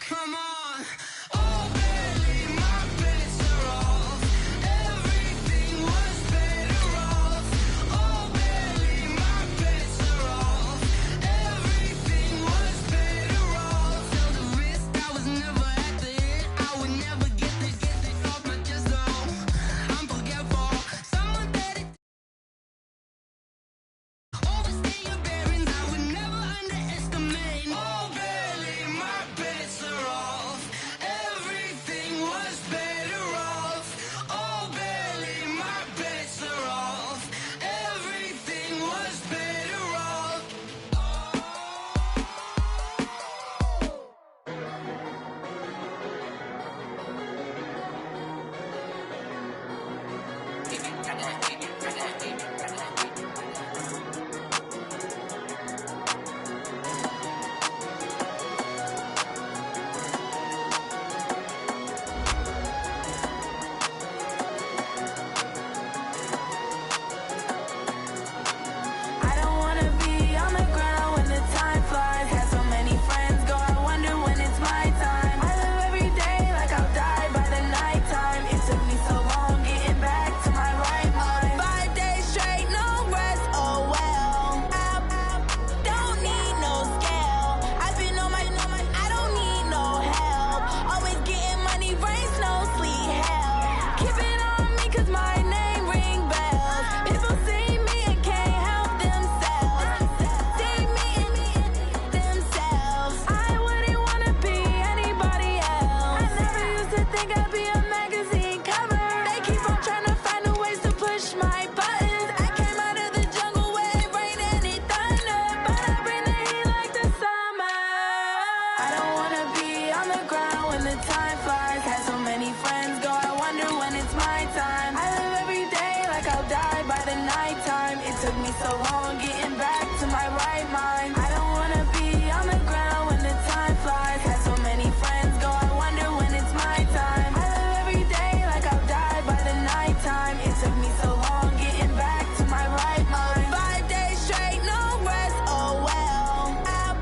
Come on. Oh, barely, my bets are off. Everything was better off. Oh, barely, my bets are off. Everything was better off. Till the risk, I was never at the end. I would never get this off my chest, though. I'm forgetful. Someone that it overstay your bearings, I would never underestimate. Oh, barely, my bets are off. Everything was better off. Oh, barely, my bets are off. Everything was better off. I don't wanna be on the ground when the time flies. Had so many friends go, I wonder when it's my time. I live every day like I'll die by the nighttime. It took me so long getting back to my right mind. 5 days straight, no rest, oh well. I don't need no scale. I've been on my, I don't need no help. Always getting money, rains, no sleet, hell. Keep it on me 'cause my name ring bells. People see me and can't help themselves. See me and themselves. I wouldn't wanna be anybody else. I never used to think I'd be a magazine cover. They keep on trying to find a ways to push my buttons. I came out of the jungle where it rained and it thundered, but I bring the heat like the summer. I don't wanna be on the ground when the time flies. Had so many friends go, I wonder when it's my time. I live every day like I'll die by the nighttime. It took me so long getting back to my right mind. I don't wanna be on the ground when the time flies. Had so many friends go, I wonder when it's my time. I live every day like I'll die by the nighttime. It took me so long getting back to my right mind. 5 days straight, no rest, oh well. I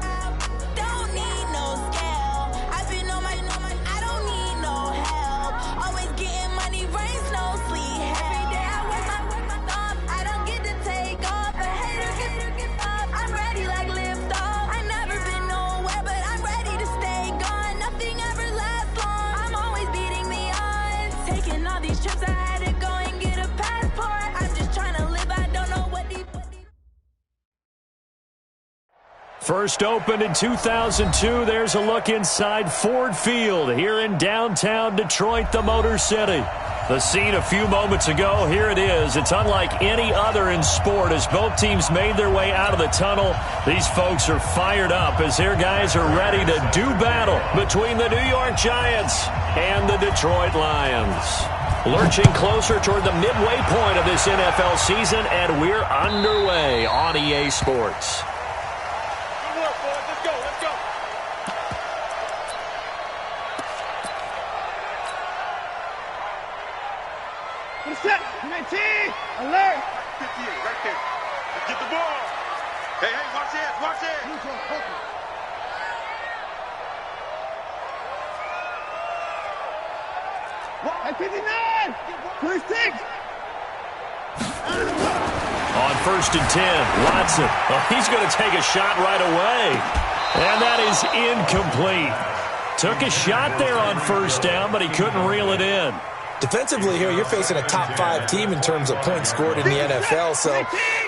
don't need no scale. I've been on my, I don't need no help. Always getting money, rains, no sleet, hell. Every day I work my thumb. I don't get to take off. A hater get up. I'm ready like lift off. I never been nowhere, but I'm ready to stay gone. Nothing ever lasts long. I'm always beating the odds. Taking all these trips, I had to go and get a passport. I'm just trying to live. I don't know what deep. First opened in 2002. There's a look inside Ford Field here in downtown Detroit, the Motor City. The scene a few moments ago, here it is. It's unlike any other in sport as both teams made their way out of the tunnel. These folks are fired up as their guys are ready to do battle between the New York Giants and the Detroit Lions. Lurching closer toward the midway point of this NFL season, and we're underway on EA Sports. Set, 19, alert. 58, right there. Let's get the ball. Hey, watch this, watch this. At 59, 26. On 1st and 10, Watson. Oh, he's going to take a shot right away. And that is incomplete. Took a shot there on 1st down, but he couldn't reel it in. Defensively here, you're facing a top-5 team in terms of points scored in the NFL. So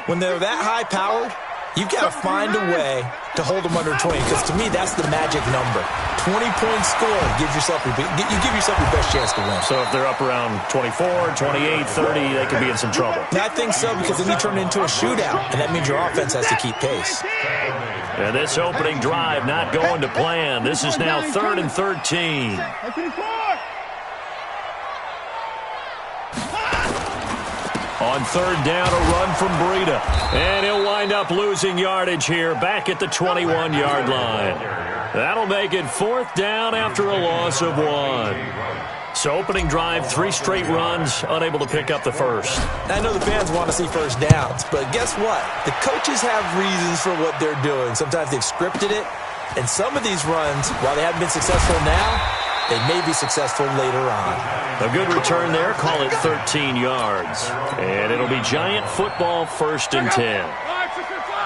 when they're that high-powered, you've got to find a way to hold them under 20. Because to me, that's the magic number. 20 points scored gives yourself your best chance to win. So if they're up around 24, 28, 30, they could be in some trouble. I think so, because then you turn it into a shootout, and that means your offense has to keep pace. And this opening drive not going to plan. This is now 3rd and 13. On 3rd down, a run from Breida. And he'll wind up losing yardage here back at the 21-yard line. That'll make it 4th down after a loss of 1. So opening drive, 3 straight runs, unable to pick up the first. I know the fans want to see first downs, but guess what? The coaches have reasons for what they're doing. Sometimes they've scripted it. And some of these runs, while they haven't been successful now, they may be successful later on. A good return there. Call it 13 yards. And it'll be Giant football, 1st and 10.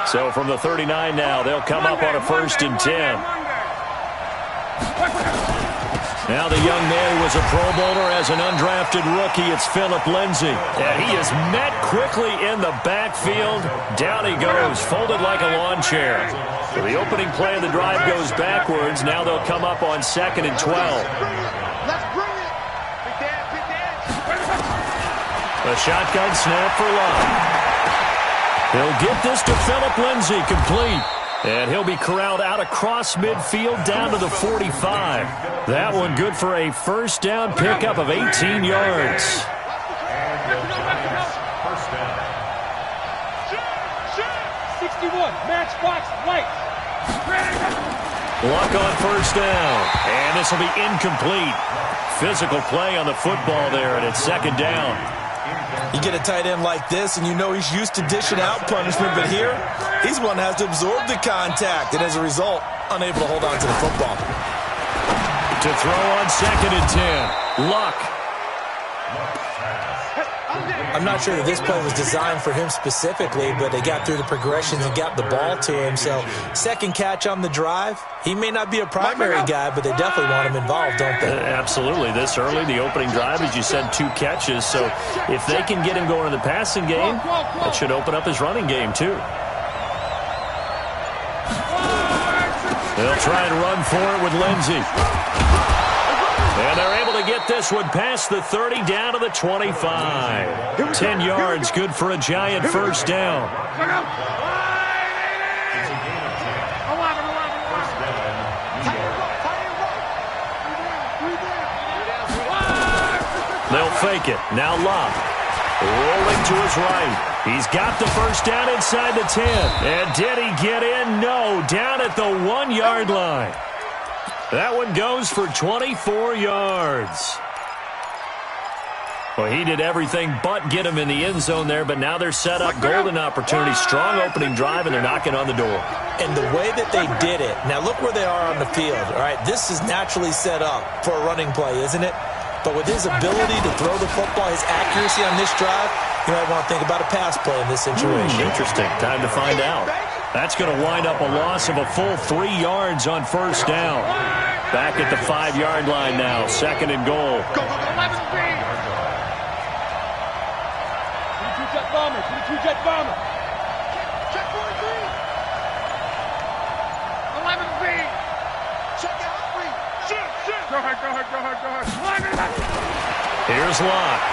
So from the 39 now, they'll come up on a 1st and 10. Now the young man who was a Pro Bowler as an undrafted rookie, it's Philip Lindsay. And he is met quickly in the backfield. Down he goes, folded like a lawn chair. So the opening play of the drive goes backwards. Now they'll come up on 2nd and 12. Let's bring it. Big Dan. A shotgun snap for Love. He'll get this to Philip Lindsay, complete. And he'll be corralled out across midfield down to the 45. That one good for a 1st down pickup of 18 yards. First down. 61, matchbox lights. Luck on 1st down. And this will be incomplete. Physical play on the football there, and it's 2nd down. You get a tight end like this, and you know he's used to dishing out punishment, but here, he's one that has to absorb the contact, and as a result, unable to hold on to the football. To throw on 2nd and 10. Luck. I'm not sure that this play was designed for him specifically, but they got through the progressions and got the ball to him. So, 2nd catch on the drive. He may not be a primary guy, but they definitely want him involved, don't they? Absolutely. This early, the opening drive, as you said, 2 catches. So, if they can get him going in the passing game, that should open up his running game, too. They'll try and run for it with Lindsay. And they're able to get this one past the 30 down to the 25. 10 yards, good for a Giant 1st down. They'll fake it. Now Love. Rolling to his right. He's got the 1st down inside the 10. And did he get in? No. Down at the 1-yard line. That one goes for 24 yards. Well, he did everything but get him in the end zone there, but now they're set up. Golden opportunity, strong opening drive, and they're knocking on the door. And the way that they did it, now look where they are on the field. All right, this is naturally set up for a running play, isn't it? But with his ability to throw the football, his accuracy on this drive, you might want to think about a pass play in this situation. Interesting. Time to find out. That's going to wind up a loss of a full 3 yards on 1st down. Back at the 5-yard line now. 2nd and goal. Go, 22 jet bomber, 22 jet bomber. Check 43. 11 feet. Check out 3. Shit. Go ahead. Here's Locke.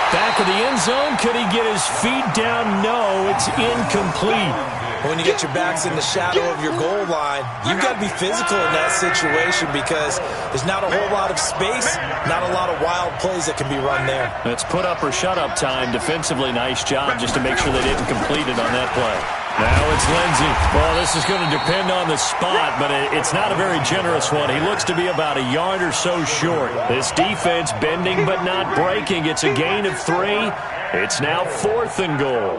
Back of the end zone. Could he get his feet down? No, it's incomplete. When you get your backs in the shadow of your goal line, you've got to be physical in that situation because there's not a whole lot of space, not a lot of wild plays that can be run there. It's put up or shut up time. Defensively, nice job just to make sure they didn't complete it on that play. Now it's Lindsay. Well, this is going to depend on the spot, but it's not a very generous one. He looks to be about a yard or so short. This defense bending but not breaking. It's a gain of 3. It's now 4th and goal.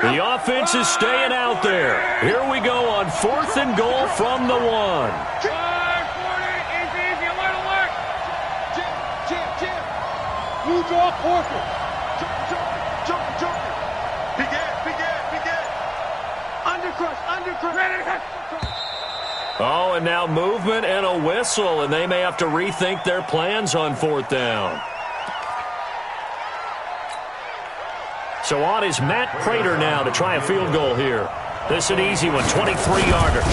The offense is staying out there. Here we go on 4th and goal from the 1. Blue draw, Porter. Jump. Begin. Undercrush. Oh, and now movement and a whistle, and they may have to rethink their plans on 4th down. So on is Matt Prater now to try a field goal here. This is an easy one, 23-yarder.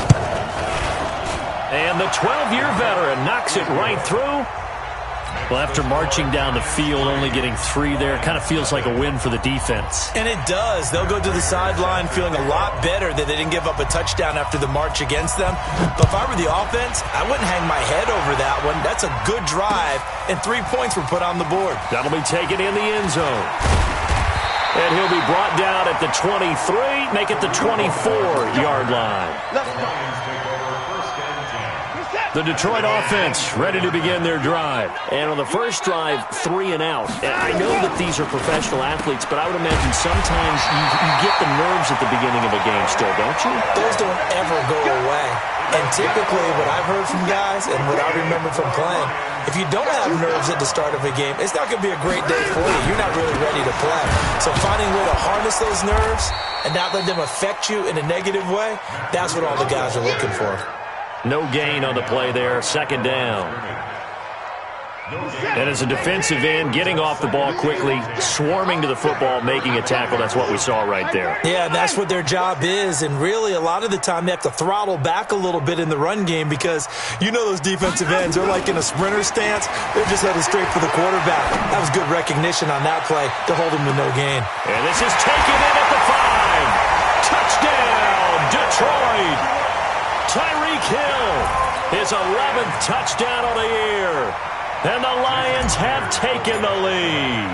And the 12-year veteran knocks it right through. Well, after marching down the field, only getting 3 there, kind of feels like a win for the defense. And it does. They'll go to the sideline feeling a lot better that they didn't give up a touchdown after the march against them. But if I were the offense, I wouldn't hang my head over that one. That's a good drive, and 3 points were put on the board. That'll be taken in the end zone. And he'll be brought down at the 23, make it the 24-yard line. Let's go. The Detroit offense ready to begin their drive. And on the first drive, 3 and out. I know that these are professional athletes, but I would imagine sometimes you get the nerves at the beginning of a game still, don't you? Those don't ever go away. And typically what I've heard from guys and what I remember from playing, if you don't have nerves at the start of a game, it's not going to be a great day for you. You're not really ready to play. So finding a way to harness those nerves and not let them affect you in a negative way, that's what all the guys are looking for. No gain on the play there, second down. And as a defensive end, getting off the ball quickly, swarming to the football, making a tackle, that's what we saw right there. Yeah, that's what their job is, and really a lot of the time they have to throttle back a little bit in the run game because you know those defensive ends, they're like in a sprinter stance. They're just headed straight for the quarterback. That was good recognition on that play to hold him to no gain. And this is taken in at the 5. Touchdown, Detroit! Tyreek Hill, his 11th touchdown of the year. And the Lions have taken the lead.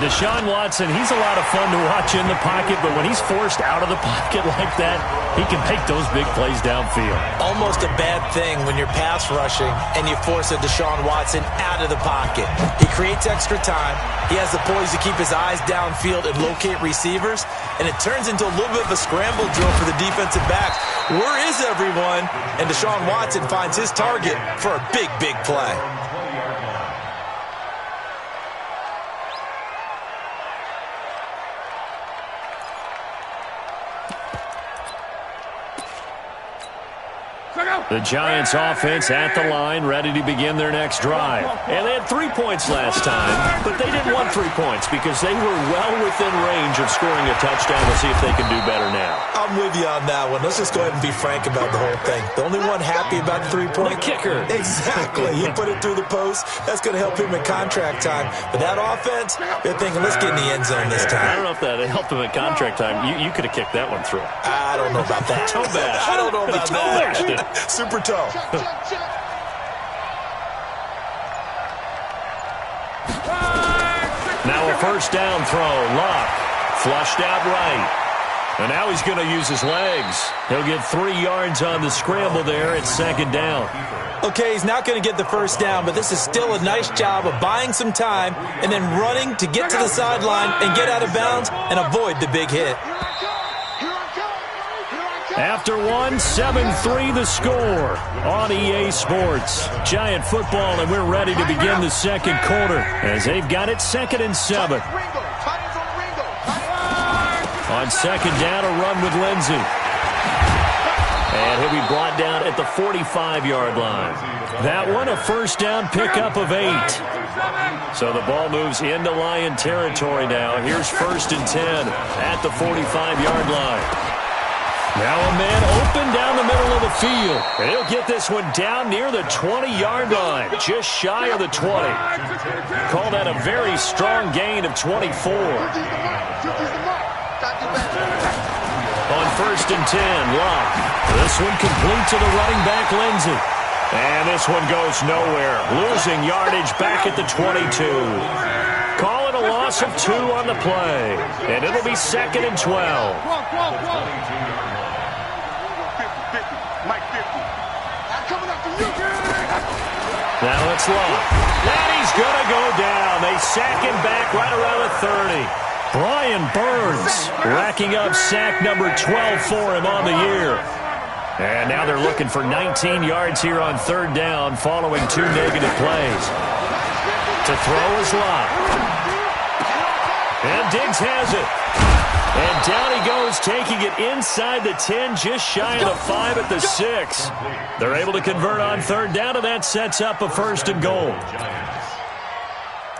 Deshaun Watson, he's a lot of fun to watch in the pocket, but when he's forced out of the pocket like that, he can make those big plays downfield. Almost a bad thing when you're pass rushing and you force a Deshaun Watson out of the pocket. He creates extra time. He has the poise to keep his eyes downfield and locate receivers, and it turns into a little bit of a scramble drill for the defensive backs. Where is everyone? And Deshaun Watson finds his target for a big, big play. The Giants offense at the line, ready to begin their next drive. And they had 3 points last time, but they didn't want 3 points because they were well within range of scoring a touchdown. We'll see if they can do better now. I'm with you on that one. Let's just go ahead and be frank about the whole thing. The only one happy about the 3-point. The kicker. Exactly. He put it through the post. That's going to help him in contract time. But that offense, they're thinking, let's get in the end zone this time. I don't know if that helped him in contract time. You could have kicked that one through. I don't know about that. Toe bash. I don't know about that. Super toe. Now a first down throw. Luck flushed out right. And now he's going to use his legs. He'll get 3 yards on the scramble there at second down. Okay, he's not going to get the first down, but this is still a nice job of buying some time and then running to get to the sideline and get out of bounds and avoid the big hit. After 1, 7-3 the score on EA Sports. Giant football, and we're ready to begin the second quarter as they've got it 2nd and 7. On second down, a run with Lindsey. And he'll be brought down at the 45-yard line. That one, a first down pickup of 8. So the ball moves into Lion territory now. Here's 1st and 10 at the 45-yard line. Now a man open down the middle of the field. And he'll get this one down near the 20-yard line, just shy of the 20. Call that a very strong gain of 24. On 1st and 10, Locke. This one complete to the running back, Lindsey. And this one goes nowhere, losing yardage back at the 22. Call it a loss of 2 on the play. And it'll be 2nd and 12. Now it's Locke. And he's going to go down. They sack him back right around the 30. Brian Burns racking up sack number 12 for him on the year. And now they're looking for 19 yards here on 3rd down following 2 negative plays. To throw is Locke. And Diggs has it. And down he goes, taking it inside the 10, just shy of the 5 at the 6. They're able to convert on 3rd down, and that sets up a 1st and goal.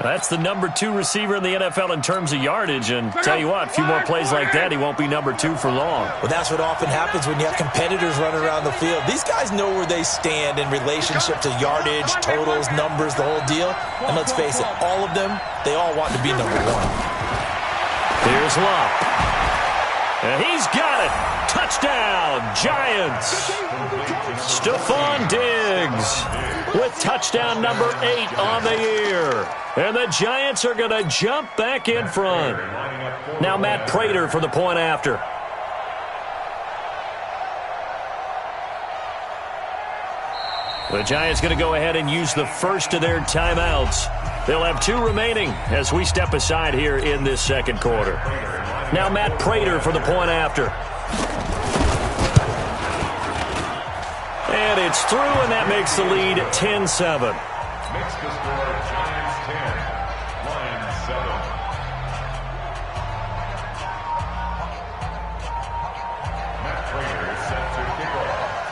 That's the number 2 receiver in the NFL in terms of yardage, and tell you what, a few more plays like that, he won't be number 2 for long. Well, that's what often happens when you have competitors running around the field. These guys know where they stand in relationship to yardage, totals, numbers, the whole deal. And let's face it, all of them, they all want to be number 1. Here's Locke. And he's got it. Touchdown, Giants. Stephon Diggs with touchdown number 8 on the year. And the Giants are going to jump back in front. Now Matt Prater for the point after. The Giants going to go ahead and use the first of their timeouts. They'll have 2 remaining as we step aside here in this second quarter. Now Matt Prater for the point after. And it's through, and that makes the lead 10-7. Makes the score Giants 10, Lions 7. Matt Prater is set to kick off.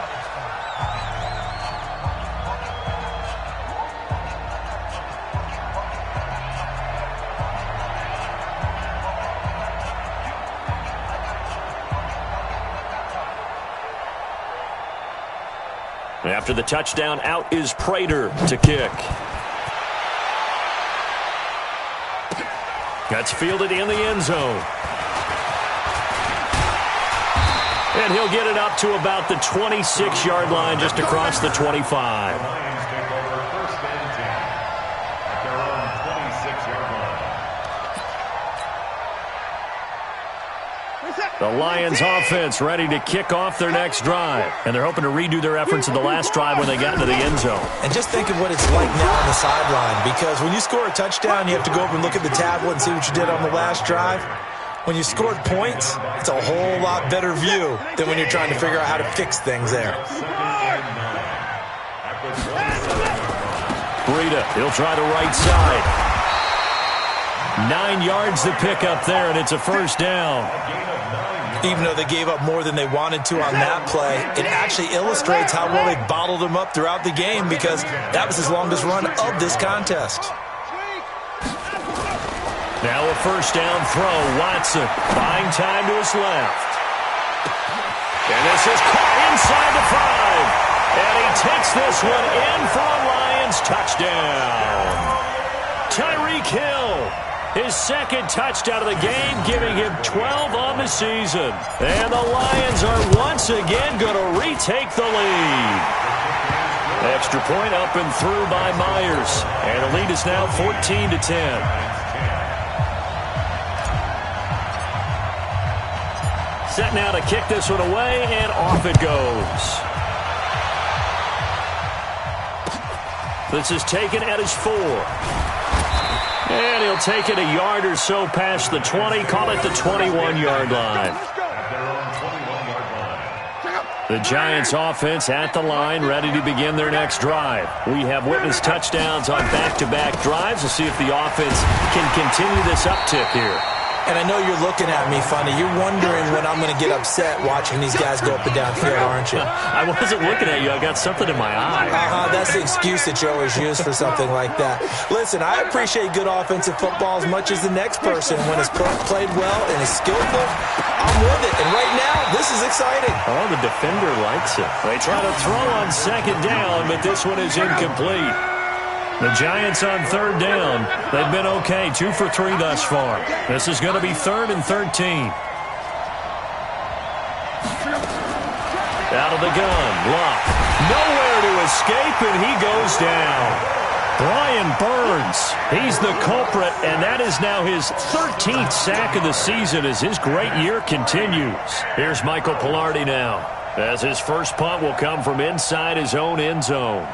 After the touchdown, out is Prater to kick. That's fielded in the end zone. And he'll get it up to about the 26-yard line, just across the 25. Lions take over first and 10 at their own 26-yard line. The Lions offense ready to kick off their next drive. And they're hoping to redo their efforts in the last drive when they got into the end zone. And just think of what it's like now on the sideline, because when you score a touchdown, you have to go over and look at the tablet and see what you did on the last drive. When you scored points, it's a whole lot better view than when you're trying to figure out how to fix things there. Breida, he'll try the right side. 9 yards to pick up there, and it's a first down. Even though they gave up more than they wanted to on that play, it actually illustrates how well they bottled him up throughout the game, because that was his longest run of this contest. Now a first down throw. Watson buying time to his left. And this is caught inside the 5. And he takes this one in for a Lions touchdown. Tyreek Hill, his second touchdown of the game, giving him 12 on the season. And the Lions are once again going to retake the lead. Extra point up and through by Myers. And the lead is now 14-10. Set now to kick this one away, and off it goes. This is taken at his 4. And he'll take it a yard or so past the 20, call it the 21-yard line. The Giants offense at the line, ready to begin their next drive. We have witnessed touchdowns on back-to-back drives. We'll see if the offense can continue this uptick here. And I know you're looking at me funny. You're wondering when I'm going to get upset watching these guys go up and down field, aren't you? I wasn't looking at you. I got something in my eye. That's the excuse that you always use for something like that. Listen, I appreciate good offensive football as much as the next person. When it's played well and is skillful, I'm with it. And right now, this is exciting. Oh, the defender likes it. They try to throw on second down, but this one is incomplete. The Giants on third down. They've been okay, 2 for 3 thus far. This is going to be 3rd and 13. Out of the gun, Locke. Nowhere to escape, and he goes down. Brian Burns, he's the culprit, and that is now his 13th sack of the season as his great year continues. Here's Michael Palardy now, as his first punt will come from inside his own end zone.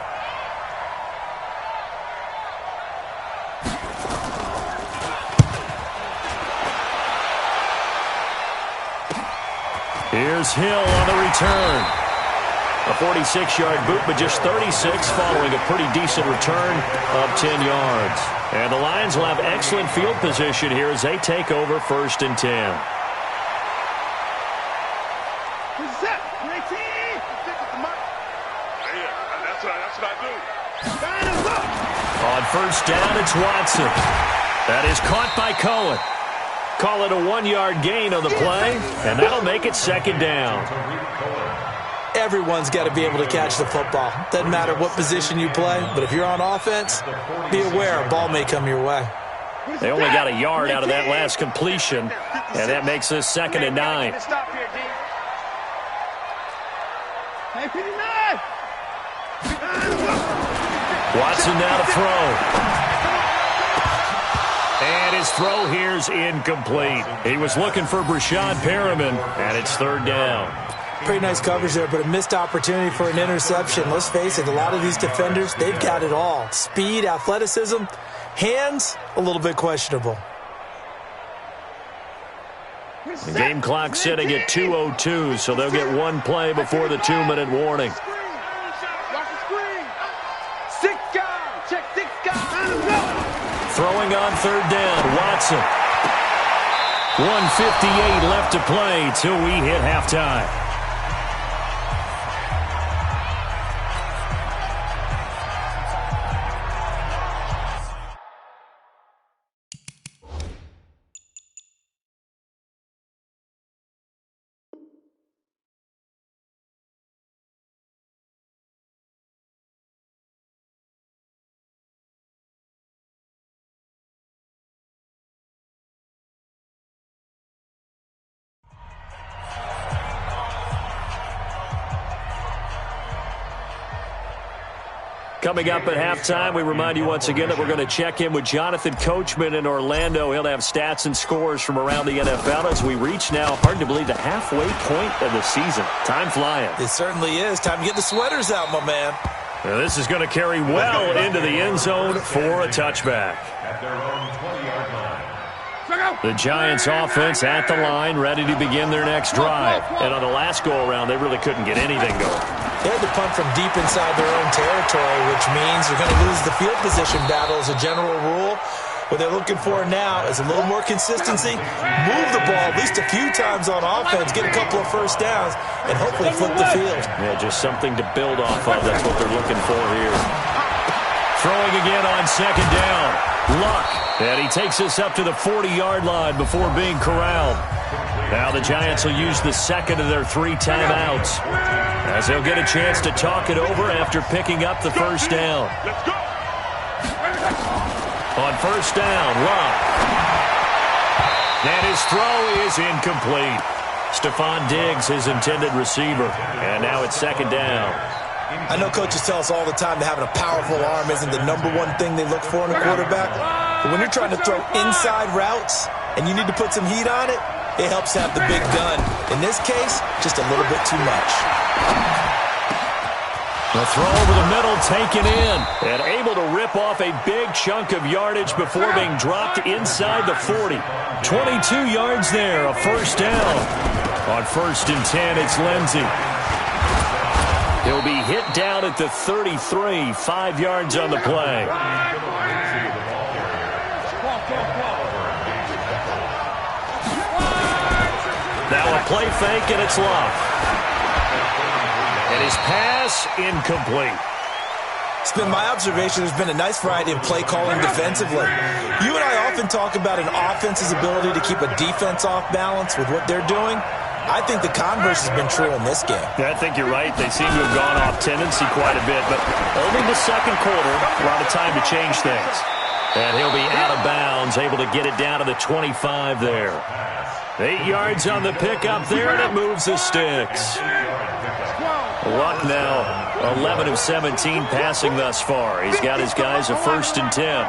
Here's Hill on the return. A 46-yard boot, but just 36 following a pretty decent return of 10 yards. And the Lions will have excellent field position here as they take over 1st and 10. That's what I do. On first down, it's Watson. That is caught by Cohen. Call it a 1-yard gain on the play, and that'll make it 2nd down. Everyone's got to be able to catch the football. Doesn't matter what position you play, but if you're on offense, be aware a ball may come your way. They only got a yard out of that last completion, and that makes this 2nd and 9. Watson now to throw. And his throw here's incomplete. He was looking for Brashad Perriman, and it's 3rd down. Pretty nice coverage there, but a missed opportunity for an interception. Let's face it, a lot of these defenders, they've got it all. Speed, athleticism, hands, a little bit questionable. The game clock setting at 2:02, so they'll get one play before the 2-minute warning. Throwing on third down, Watson. 1:58 left to play till we hit halftime. Coming up at halftime, we remind you once again that we're going to check in with Jonathan Coachman in Orlando. He'll have stats and scores from around the NFL as we reach now, hard to believe, the halfway point of the season. Time flying. It certainly is. Time to get the sweaters out, my man. Now this is going to carry well into the end zone for a touchback. At their own 20-yard line. The Giants offense at the line, ready to begin their next drive. And on the last go-around, they really couldn't get anything going. They had to punt from deep inside their own territory, which means they're going to lose the field position battle as a general rule. What they're looking for now is a little more consistency, move the ball at least a few times on offense, get a couple of first downs, and hopefully flip the field. Yeah, just something to build off of. That's what they're looking for here. Throwing again on second down. Luck. And he takes us up to the 40-yard line before being corralled. Now the Giants will use the second of their 3 timeouts, as they'll get a chance to talk it over after picking up the first down. On first down, Luck. And his throw is incomplete. Stephon Diggs, his intended receiver. And now it's second down. I know coaches tell us all the time that having a powerful arm isn't the #1 thing they look for in a quarterback. But when you're trying to throw inside routes and you need to put some heat on it, it helps to have the big gun. In this case, just a little bit too much. The throw over the middle taken in and able to rip off a big chunk of yardage before being dropped inside the 40. 22 yards there, a first down. On 1st and 10, it's Lindsey. He'll be hit down at the 33, 5 yards on the play. Now a play fake, and it's Luck. And his pass incomplete. It's been my observation there's been a nice variety of play calling defensively. You and I often talk about an offense's ability to keep a defense off balance with what they're doing. I think the converse has been true in this game. Yeah, I think you're right. They seem to have gone off tendency quite a bit, but only the second quarter, a lot of time to change things. And he'll be out of bounds, able to get it down to the 25 there. 8 yards on the pickup there, and it moves the sticks. Luck now 11 of 17 passing thus far. He's got his guys a 1st and 10.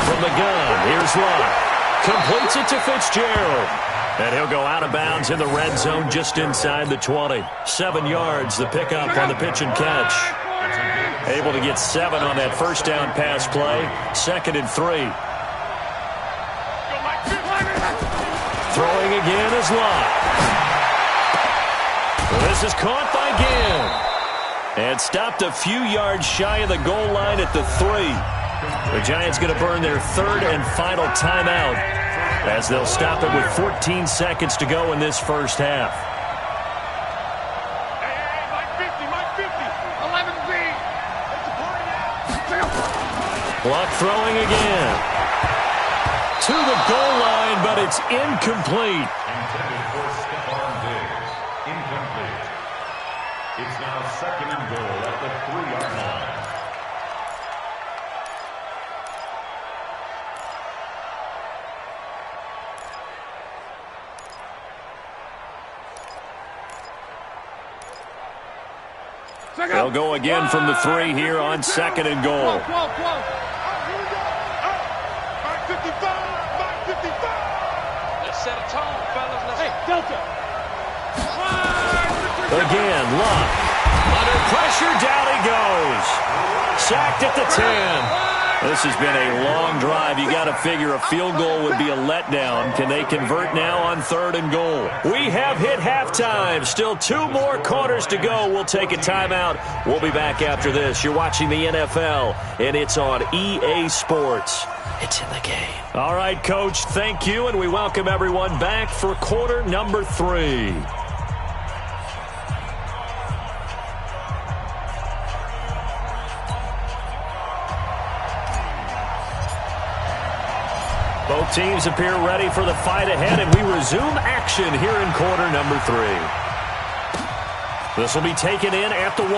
From the gun, here's Luck. Completes it to Fitzgerald. And he'll go out of bounds in the red zone just inside the 20. 7 yards, the pickup on the pitch and catch. Able to get 7 on that first down pass play. 2nd and 3. Throwing again is Luck. This is caught by Ginn. And stopped a few yards shy of the goal line at the 3. The Giants going to burn their 3rd and final timeout as they'll stop it with 14 seconds to go in this first half. Luck throwing again. To the goal line, but it's incomplete. Intended for Stephon Diggs. Incomplete. It's now 2nd and goal at the 3-yard line. They'll go again from the 3 here on 2nd and goal. Let's set a tone, fellas. Hey, Delta, Again, Luck. Under pressure, down he goes. Sacked at the 10. This has been a long drive. You got to figure a field goal would be a letdown. Can they convert now on 3rd and goal? We have hit halftime. Still 2 more quarters to go. We'll take a timeout. We'll be back after this. You're watching the NFL, and it's on EA Sports. It's in the game. All right, Coach, thank you, and we welcome everyone back for quarter number 3. Both teams appear ready for the fight ahead, and we resume action here in quarter number 3. This will be taken in at the 1.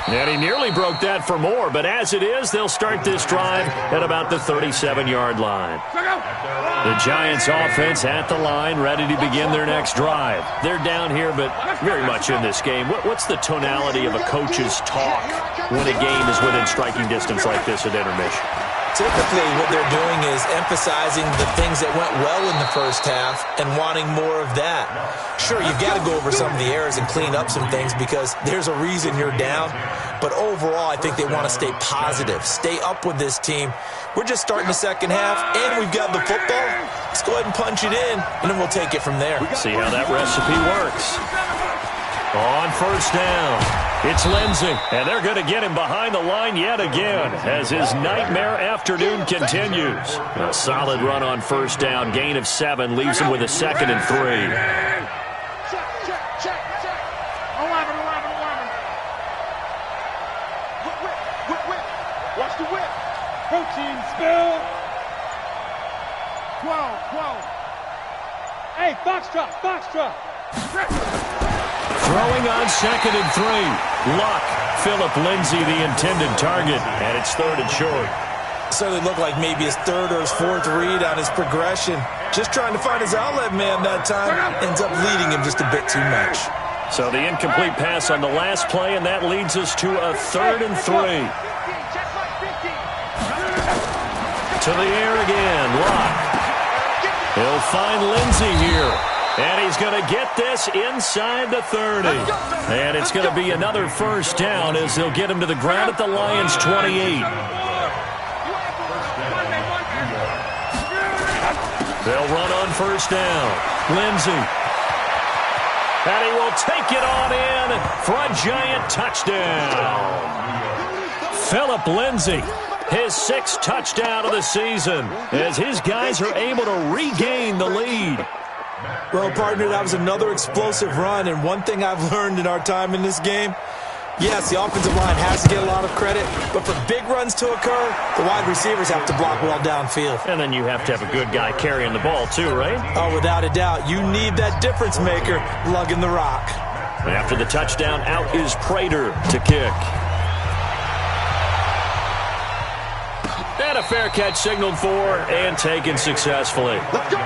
And he nearly broke that for more, but as it is, they'll start this drive at about the 37-yard line. The Giants offense at the line, ready to begin their next drive. They're down here, but very much in this game. What's the tonality of a coach's talk when a game is within striking distance like this at intermission? Typically, what they're doing is emphasizing the things that went well in the first half and wanting more of that. Sure, you've got to go over some of the errors and clean up some things because there's a reason you're down. But overall, I think they want to stay positive, stay up with this team. We're just starting the second half, and we've got the football. Let's go ahead and punch it in, and then we'll take it from there. See how that recipe works. On 1st down, it's Lindsay, and they're going to get him behind the line yet again as his nightmare afternoon continues. A solid run on 1st down, gain of 7, leaves him with a 2nd and 3. Check. 11. Whip. Watch the whip. Protein spill. 12. Hey, Foxtrot. Throwing on 2nd and 3. Luck. Philip Lindsay, the intended target, and it's 3rd and short. Certainly looked like maybe his 3rd or his 4th read on his progression. Just trying to find his outlet man that time. Ends up leading him just a bit too much. So the incomplete pass on the last play, and that leads us to a 3rd and 3. To the air again, Luck. He'll find Lindsay here. And he's going to get this inside the 30. And it's going to be another 1st down as they'll get him to the ground at the Lions' 28. They'll run on 1st down. Lindsay. And he will take it on in for a giant touchdown. Philip Lindsay, his 6th touchdown of the season, as his guys are able to regain the lead. Well, partner, that was another explosive run, and one thing I've learned in our time in this game, yes, the offensive line has to get a lot of credit, but for big runs to occur, the wide receivers have to block well downfield. And then you have to have a good guy carrying the ball too, right? Oh, without a doubt. You need that difference maker lugging the rock. After the touchdown, out is Prater to kick. And a fair catch signaled for and taken successfully. Let's go.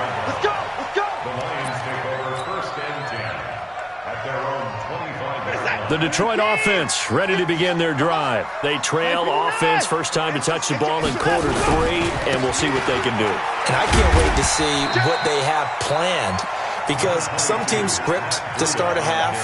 The Detroit offense ready to begin their drive. They trail offense, first time to touch the ball in quarter 3, and we'll see what they can do. And I can't wait to see what they have planned, because some teams script to start a half.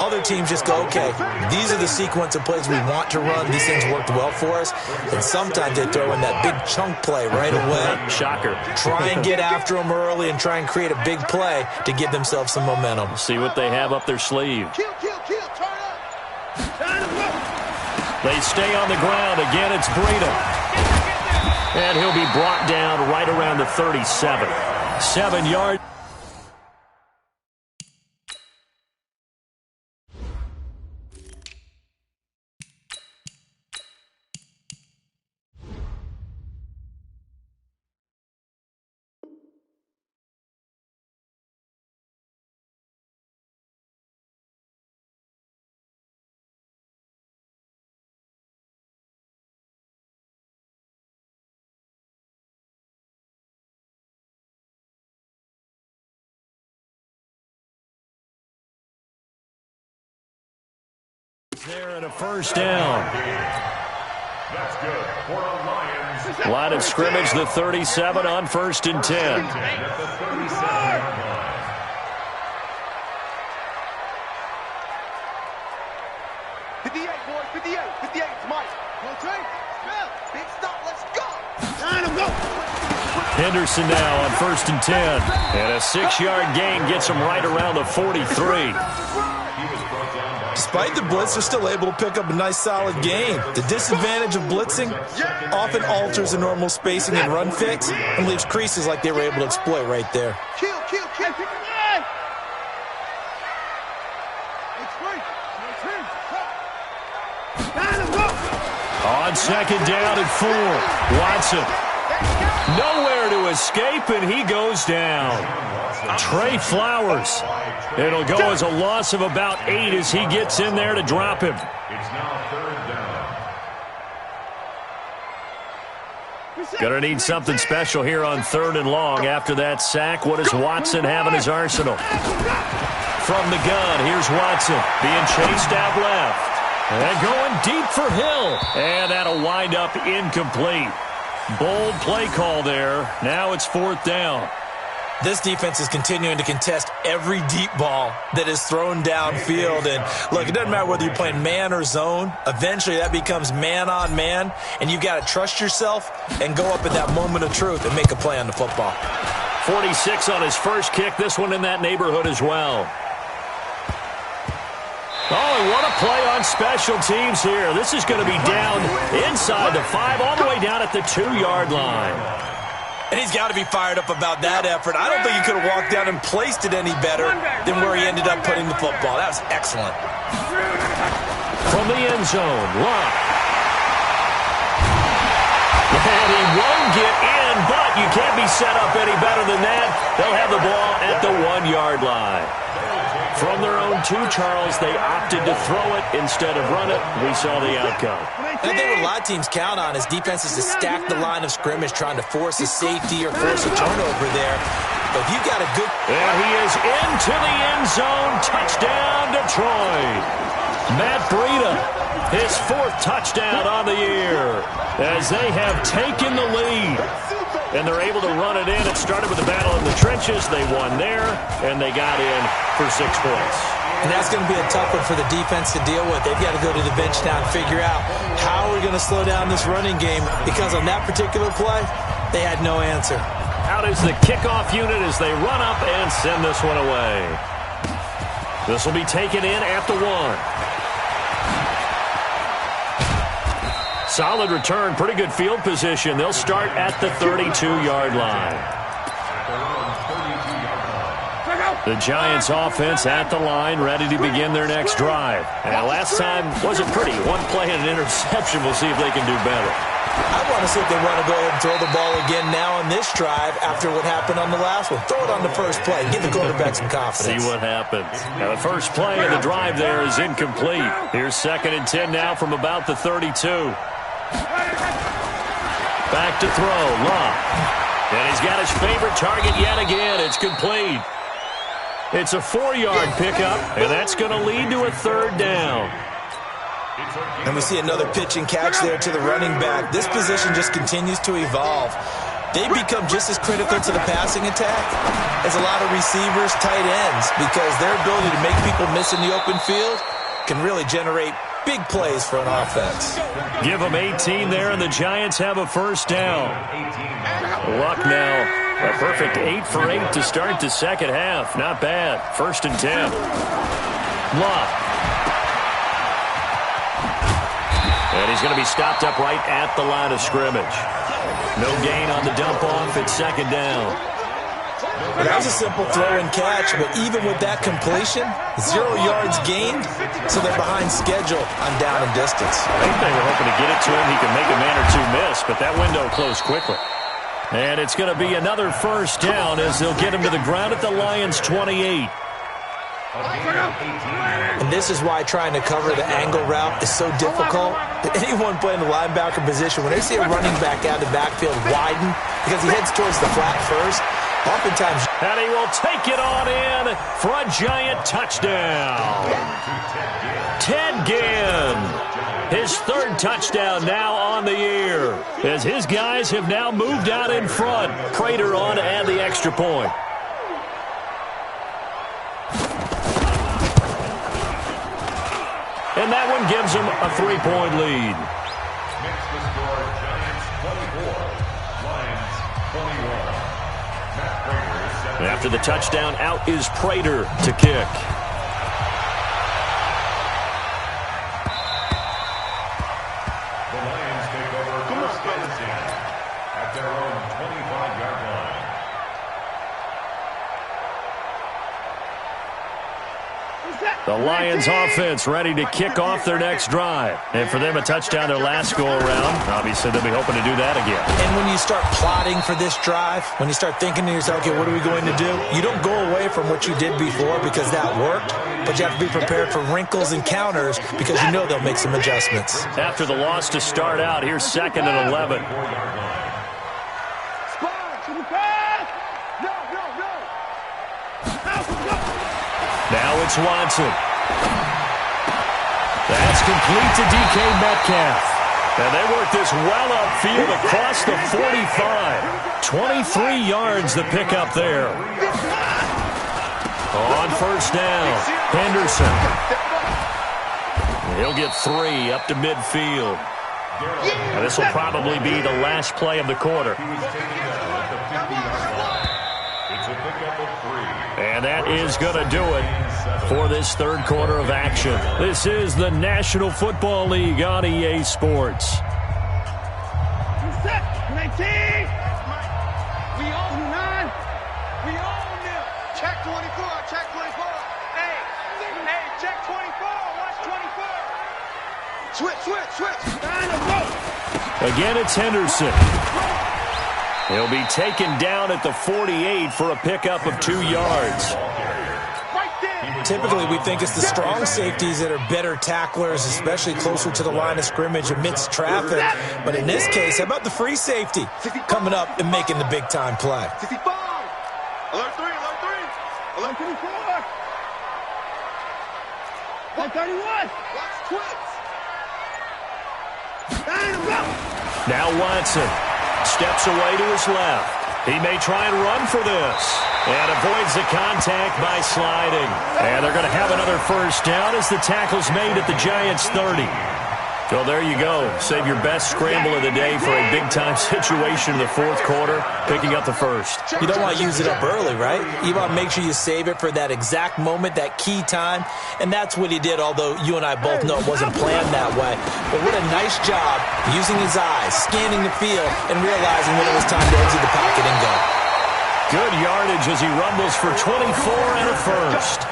Other teams just go, okay, these are the sequence of plays we want to run. These things worked well for us. And sometimes they throw in that big chunk play right away. Shocker. Try and get after them early and try and create a big play to give themselves some momentum. See what they have up their sleeve. Kill. Turn up. They stay on the ground. Again, it's Breida. And he'll be brought down right around the 37. 7 yards. There and a first down. That's good for a Lions. Line of scrimmage, the 37 on 1st and 10. At the 37-yard line. Boys, 58, it's Mike. Big stop, let's go. Line him, go. Henderson now on 1st and 10. And a 6-yard gain gets him right around the 43. Despite the blitz, they're still able to pick up a nice solid gain. The disadvantage of blitzing often alters the normal spacing and run fits and leaves creases like they were able to exploit right there. Kill. On 2nd down and 4. Watson. Nowhere to escape, and he goes down. Trey Flowers. It'll go as a loss of about 8 as he gets in there to drop him. It's now 3rd down. Gonna need something special here on 3rd and long. After that sack, what does Watson have in his arsenal? From the gun, here's Watson being chased out left. And going deep for Hill. And that'll wind up incomplete. Bold play call there. Now it's 4th down. This defense is continuing to contest every deep ball that is thrown downfield. And look, it doesn't matter whether you're playing man or zone. Eventually that becomes man on man. And you've got to trust yourself and go up at that moment of truth and make a play on the football. 46 on his first kick. This one in that neighborhood as well. Oh, and what a play on special teams here. This is going to be down inside the 5, all the way down at the 2-yard line. And he's got to be fired up about that effort. I don't think he could have walked down and placed it any better than where he ended up putting the football. That was excellent. From the end zone, Locke. And he won't get in, but you can't be set up any better than that. They'll have the ball at the 1-yard line. From their own 2, Charles, they opted to throw it instead of run it. We saw the outcome. And I think what a lot of teams count on is defenses to stack the line of scrimmage, trying to force a safety or force a turnover there. But if you got a good... And he is into the end zone. Touchdown, Detroit. Matt Breida, his 4th touchdown on the year, as they have taken the lead. And they're able to run it in. It started with a battle in the trenches. They won there, and they got in for 6 points. And that's going to be a tough one for the defense to deal with. They've got to go to the bench now and figure out how we're going to slow down this running game, because on that particular play, they had no answer. Out is the kickoff unit as they run up and send this one away. This will be taken in at the 1. Solid return, pretty good field position. They'll start at the 32-yard line. The Giants offense at the line, ready to begin their next drive. And last time wasn't pretty. 1 play and an interception. We'll see if they can do better. I want to see if they want to go ahead and throw the ball again now on this drive after what happened on the last one. Throw it on the first play. Give the quarterback some confidence. See what happens. Now the first play of the drive there is incomplete. Here's 2nd and 10 now from about the 32. Back to throw, Locke. And he's got his favorite target yet again. It's complete. It's a 4-yard pickup, and that's going to lead to a 3rd down. And we see another pitch and catch there to the running back. This position just continues to evolve. They become just as critical to the passing attack as a lot of receivers, tight ends, because their ability to make people miss in the open field can really generate big plays for an offense. Give them 18 there, and the Giants have a 1st down. Luck now. A perfect 8 for 8 to start the second half. Not bad. 1st and 10. Luck. And he's going to be stopped up right at the line of scrimmage. No gain on the dump-off. It's 2nd down. Well, that was a simple throw and catch, but even with that completion, 0 yards gained, so they're behind schedule on down and distance. I think they were hoping to get it to him. He could make a man or 2 miss, but that window closed quickly. And it's going to be another 1st down as they'll get him to the ground at the Lions' 28. And this is why trying to cover the angle route is so difficult. Anyone playing the linebacker position, when they see a running back out of the backfield widen because he heads towards the flat first, oftentimes... And he will take it on in for a Giant touchdown. Ted Ginn, his His third touchdown now on the year, as his guys have now moved out in front. Prater on to add the extra point. And that one gives him a 3-point lead. Makes the score Giants 24, Lions 21. Matt Prater is set. After the touchdown, out is Prater to kick. The Lions take over first and 10 at their own 25-yard line. The Lions offense ready to kick off their next drive. And for them, a touchdown their last go-around. Obviously, they'll be hoping to do that again. And when you start plotting for this drive, when you start thinking to yourself, okay, what are we going to do? You don't go away from what you did before because that worked, but you have to be prepared for wrinkles and counters because you know they'll make some adjustments. After the loss to start out, here's 2nd and 11. Now it's Watson. That's complete to DK Metcalf. And they work this well upfield across the 45. 23 yards the pickup there. On first down, Henderson. He'll get 3 up to midfield. And this will probably be the last play of the quarter. And that is going to do it for this third quarter of action. This is the National Football League on EA Sports. 19. We own 9. We own them. Check 24, check 24. Hey, check 24. Watch 24. Switch. Again, it's Henderson. He'll be taken down at the 48 for a pickup of 2 yards. Typically, we think it's the strong safeties that are better tacklers, especially closer to the line of scrimmage amidst traffic. But in this case, how about the free safety coming up and making the big-time play? 65. Alert 3. Alert 24. 131. Watch twins. Now Watson steps away to his left. He may try and run for this. And avoids the contact by sliding. And they're going to have another first down as the tackle's made at the Giants' 30. So there you go. Save your best scramble of the day for a big-time situation in the fourth quarter, picking up the first. You don't want to use it up early, right? You want to make sure you save it for that exact moment, that key time. And that's what he did, although you and I both know it wasn't planned that way. But what a nice job using his eyes, scanning the field, and realizing when it was time to exit the pocket and go. Good yardage as he rumbles for 24 and a first.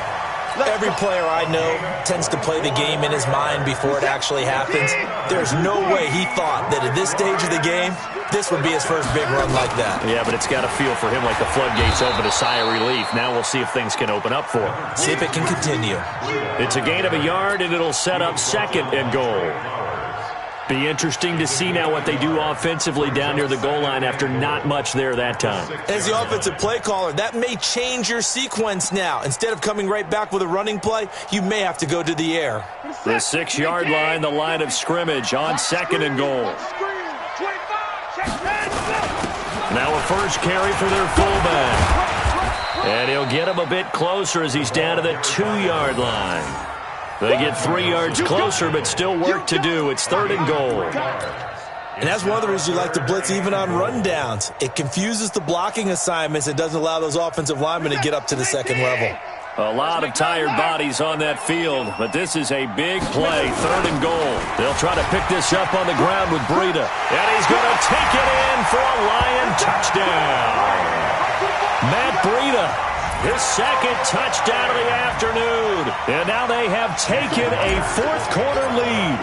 Every player I know tends to play the game in his mind before it actually happens. There's no way he thought that at this stage of the game, this would be his first big run like that. Yeah, but it's got to feel for him like the floodgates open, a sigh of relief. Now we'll see if things can open up for him. See if it can continue. It's a gain of a yard, and it'll set up 2nd and goal. Be interesting to see now what they do offensively down near the goal line after not much there that time. As the offensive play caller, that may change your sequence now. Instead of coming right back with a running play, you may have to go to the air. The 6-yard line, the line of scrimmage on 2nd and goal. Now a first carry for their fullback. And he'll get him a bit closer as he's down to the 2-yard line. They get 3 yards closer, but still work to do. It's 3rd and goal. And that's one of the reasons you like to blitz even on rundowns. It confuses the blocking assignments. It doesn't allow those offensive linemen to get up to the second level. A lot of tired bodies on that field, but this is a big play, 3rd and goal. They'll try to pick this up on the ground with Breida. And he's going to take it in for a Lion touchdown. Matt Breida, his 2nd touchdown of the afternoon. And now they have taken a fourth-quarter lead.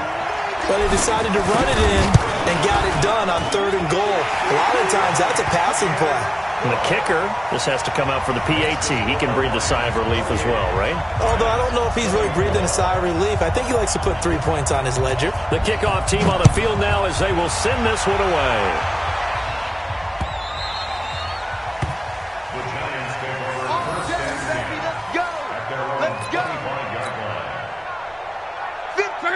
But they decided to run it in and got it done on 3rd and goal. A lot of times that's a passing play. And the kicker, this has to come out for the PAT. He can breathe a sigh of relief as well, right? Although I don't know if he's really breathing a sigh of relief. I think he likes to put 3 points on his ledger. The kickoff team on the field now as they will send this one away. The Giants take over first and 10 at their own 25-yard line.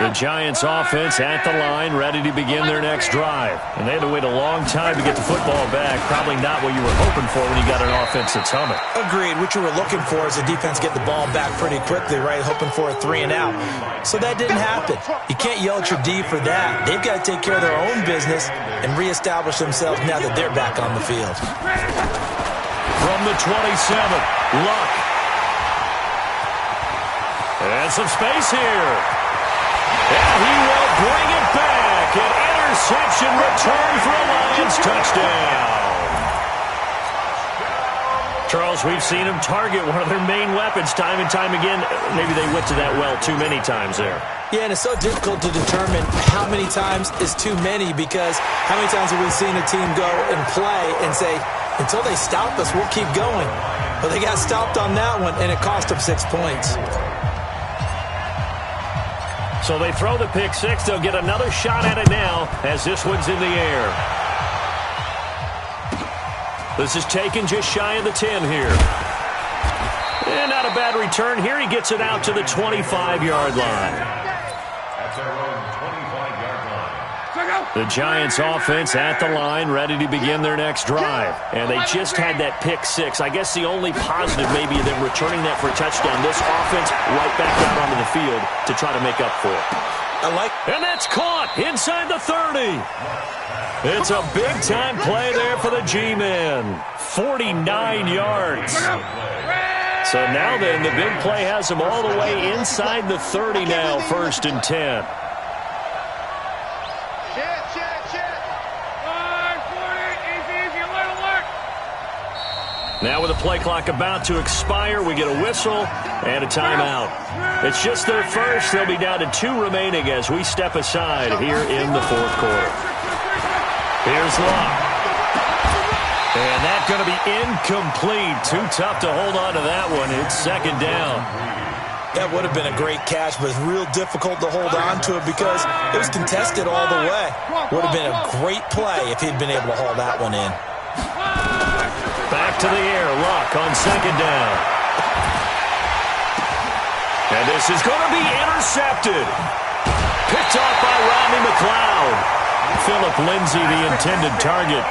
The Giants offense at the line, ready to begin their next drive. And they had to wait a long time to get the football back. Probably not what you were hoping for when you got an offense that's humming. Agreed. What you were looking for is the defense get the ball back pretty quickly, right? Hoping for a 3 and out. So that didn't happen. You can't yell at your D for that. They've got to take care of their own business and reestablish themselves now that they're back on the field. From the 27, Luck. And some space here. And he will bring it back. An interception return for a Lions touchdown. Charles, we've seen him target one of their main weapons time and time again. Maybe they went to that well too many times there. Yeah, and it's so difficult to determine how many times is too many, because how many times have we seen a team go and play and say, until they stop us, we'll keep going. But they got stopped on that one, and it cost them 6 points. So they throw the pick six. They'll get another shot at it now as this one's in the air. This is taken just shy of the 10 here. And not a bad return here. He gets it out to the 25-yard line. At their own 25-yard line. The Giants offense at the line, ready to begin their next drive. And they just had that pick six. I guess the only positive maybe them returning that for a touchdown. This offense right back out onto the field to try to make up for it. And that's caught inside the 30. It's a big-time play there for the G-men. 49 yards. So now then, the big play has them all the way inside the 30 now, 1st and 10. Now with the play clock about to expire, we get a whistle and a timeout. It's just their first. They'll be down to 2 remaining as we step aside here in the 4th quarter. Here's Luck. And that's going to be incomplete. Too tough to hold on to that one. It's 2nd down. That would have been a great catch, but it's real difficult to hold on to it because it was contested all the way. Would have been a great play if he'd been able to haul that one in. Back to the air. Luck on 2nd down. And this is going to be intercepted. Picked off by Rodney McLeod. Philip Lindsay, the intended target.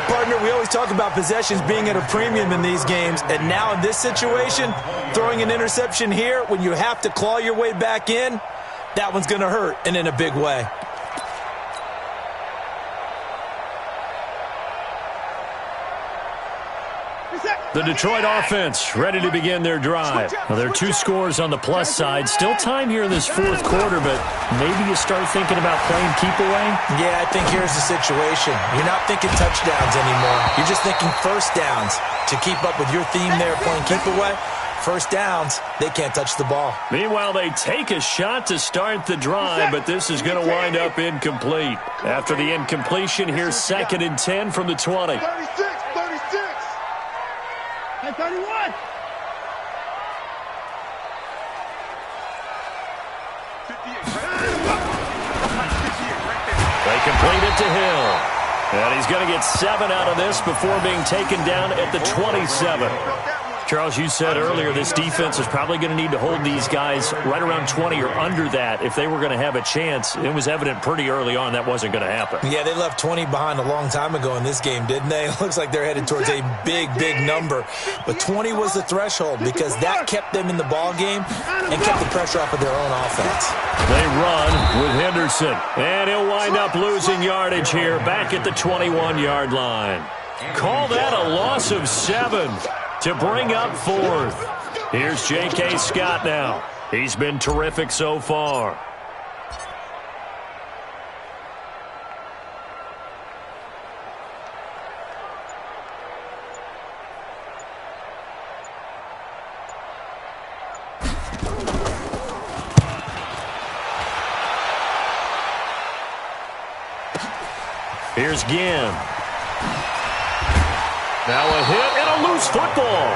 Partner, we always talk about possessions being at a premium in these games, and now in this situation, throwing an interception here when you have to claw your way back in, that one's going to hurt, and in a big way. The Detroit offense ready to begin their drive. Now, there are 2 scores on the plus side. Still time here in this 4th quarter, but maybe you start thinking about playing keep away? Yeah, I think here's the situation. You're not thinking touchdowns anymore. You're just thinking first downs. To keep up with your theme there, playing keep away, first downs, they can't touch the ball. Meanwhile, they take a shot to start the drive, but this is going to wind up incomplete. After the incompletion, here's 2nd and 10 from the 20. 31. They complete it to Hill. And he's going to get 7 out of this before being taken down at the 27. Charles, you said earlier this defense is probably going to need to hold these guys right around 20 or under that if they were going to have a chance. It was evident pretty early on that wasn't going to happen. Yeah, they left 20 behind a long time ago in this game, didn't they? It looks like they're headed towards a big, big number. But 20 was the threshold because that kept them in the ball game and kept the pressure off of their own offense. They run with Henderson, and he'll wind up losing yardage here back at the 21-yard line. Call that a loss of 7. To bring up 4th. Here's J.K. Scott now. He's been terrific so far. Here's Ginn. Now a hit and a loose football.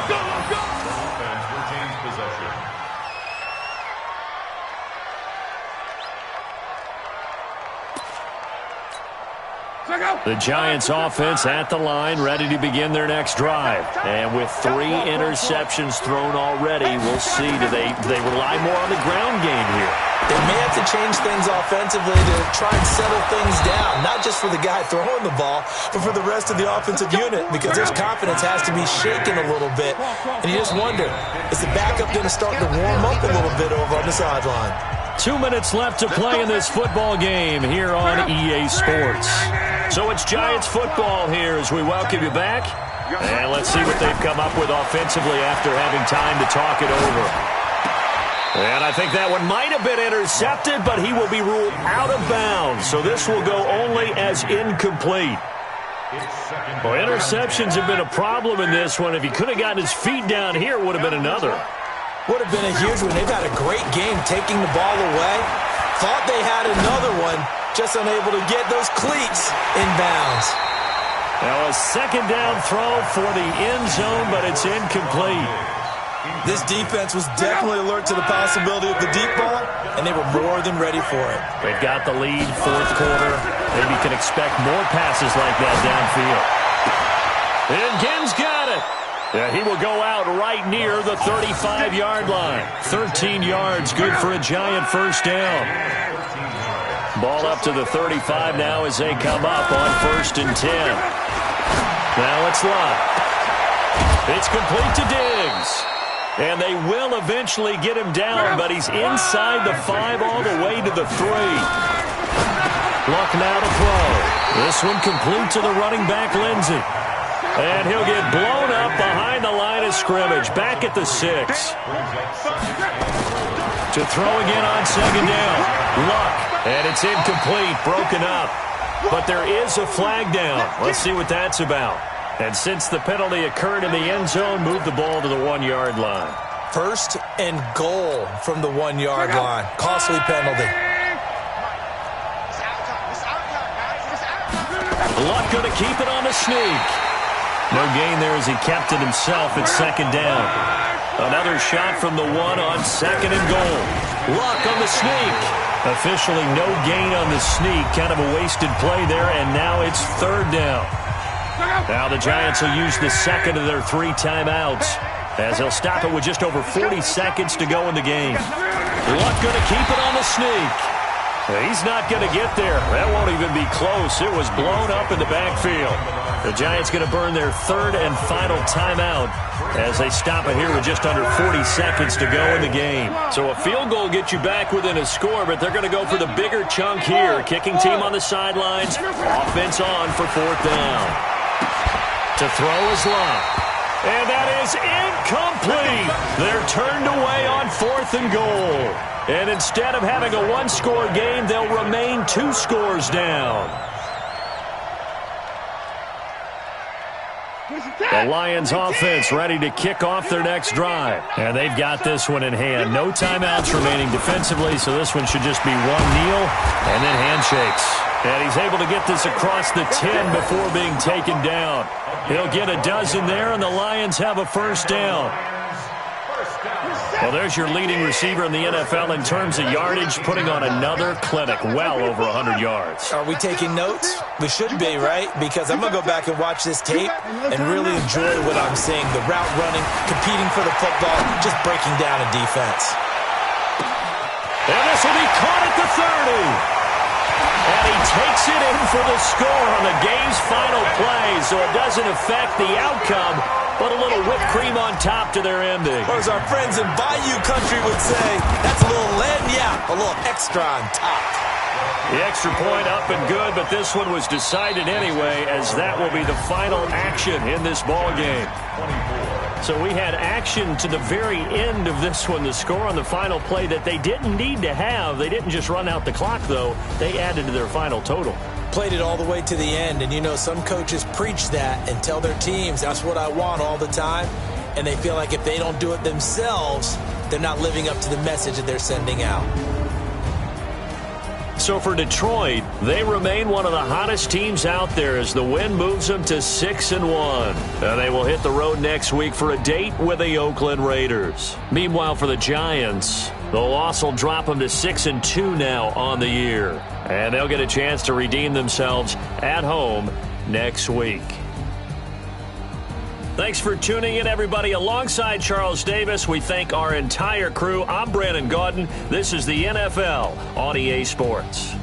Offense retains possession. The Giants offense at the line, ready to begin their next drive. And with 3 interceptions thrown already, we'll see. Do they rely more on the ground game here? They may have to change things offensively to try and settle things down, not just for the guy throwing the ball, but for the rest of the offensive unit, because their confidence has to be shaken a little bit. And you just wonder, is the backup going to start to warm up a little bit over on the sideline? 2 minutes left to play in this football game here on EA Sports. So it's Giants football here as we welcome you back. And let's see what they've come up with offensively after having time to talk it over. And I think that one might have been intercepted, but he will be ruled out of bounds. So this will go only as incomplete. Well, interceptions have been a problem in this one. If he could have gotten his feet down here, it would have been another. Would have been a huge one. They've had a great game taking the ball away. Thought they had another one, just unable to get those cleats in bounds. Now a second down throw for the end zone, but it's incomplete. This defense was definitely alert to the possibility of the deep ball, and they were more than ready for it. They've got the lead, fourth quarter. Maybe can expect more passes like that downfield. And Ginn's got it. Yeah, he will go out right near the 35-yard line. 13 yards, good for a Giant first down. Ball up to the 35 now as they come up on 1st and 10. Now it's Lott. It's complete to Diggs. And they will eventually get him down, but he's inside the 5 all the way to the 3. Luck now to throw. This one complete to the running back, Lindsey. And he'll get blown up behind the line of scrimmage, back at the 6. To throw again on 2nd down. Luck, and it's incomplete, broken up. But there is a flag down. Let's see what that's about. And since the penalty occurred in the end zone, move the ball to the 1-yard line. 1st and goal from the 1-yard line. Costly penalty. Luck going to keep it on the sneak. No gain there as he kept it himself at 2nd down. Another shot from the 1 on 2nd and goal. Luck on the sneak. Officially no gain on the sneak. Kind of a wasted play there, and now it's 3rd down. Now the Giants will use the 2nd of their 3 timeouts as they'll stop it with just over 40 seconds to go in the game. Luck going to keep it on the sneak. He's not going to get there. That won't even be close. It was blown up in the backfield. The Giants going to burn their 3rd and final timeout as they stop it here with just under 40 seconds to go in the game. So a field goal gets you back within a score, but they're going to go for the bigger chunk here. Kicking team on the sidelines. Offense on for 4th down. To throw is Lott. And that is incomplete. They're turned away on 4th and goal. And instead of having a 1-score game, they'll remain 2 scores down. The Lions offense ready to kick off their next drive. And they've got this one in hand. No timeouts remaining defensively, so this one should just be 1 kneel and then handshakes. And he's able to get this across the 10 before being taken down. He'll get a dozen there, and the Lions have a 1st down. Well, there's your leading receiver in the NFL in terms of yardage, putting on another clinic, well over 100 yards. Are we taking notes? We should be, right? Because I'm going to go back and watch this tape and really enjoy what I'm seeing. The route running, competing for the football, just breaking down a defense. And this will be caught at the 30. And he takes it in for the score on the game's final play, so it doesn't affect the outcome, but a little whipped cream on top to their ending. Or as our friends in Bayou Country would say, that's a little lagniappe, a little extra on top. The extra point up and good, but this one was decided anyway, as that will be the final action in this ball game. So we had action to the very end of this one, the score on the final play that they didn't need to have. They didn't just run out the clock, though. They added to their final total. Played it all the way to the end, and you know some coaches preach that and tell their teams that's what I want all the time, and they feel like if they don't do it themselves, they're not living up to the message that they're sending out. So for Detroit, they remain one of the hottest teams out there as the win moves them to 6-1. And they will hit the road next week for a date with the Oakland Raiders. Meanwhile, for the Giants, the loss will drop them to 6-2 now on the year. And they'll get a chance to redeem themselves at home next week. Thanks for tuning in, everybody. Alongside Charles Davis, we thank our entire crew. I'm Brandon Gaudin. This is the NFL on EA Sports.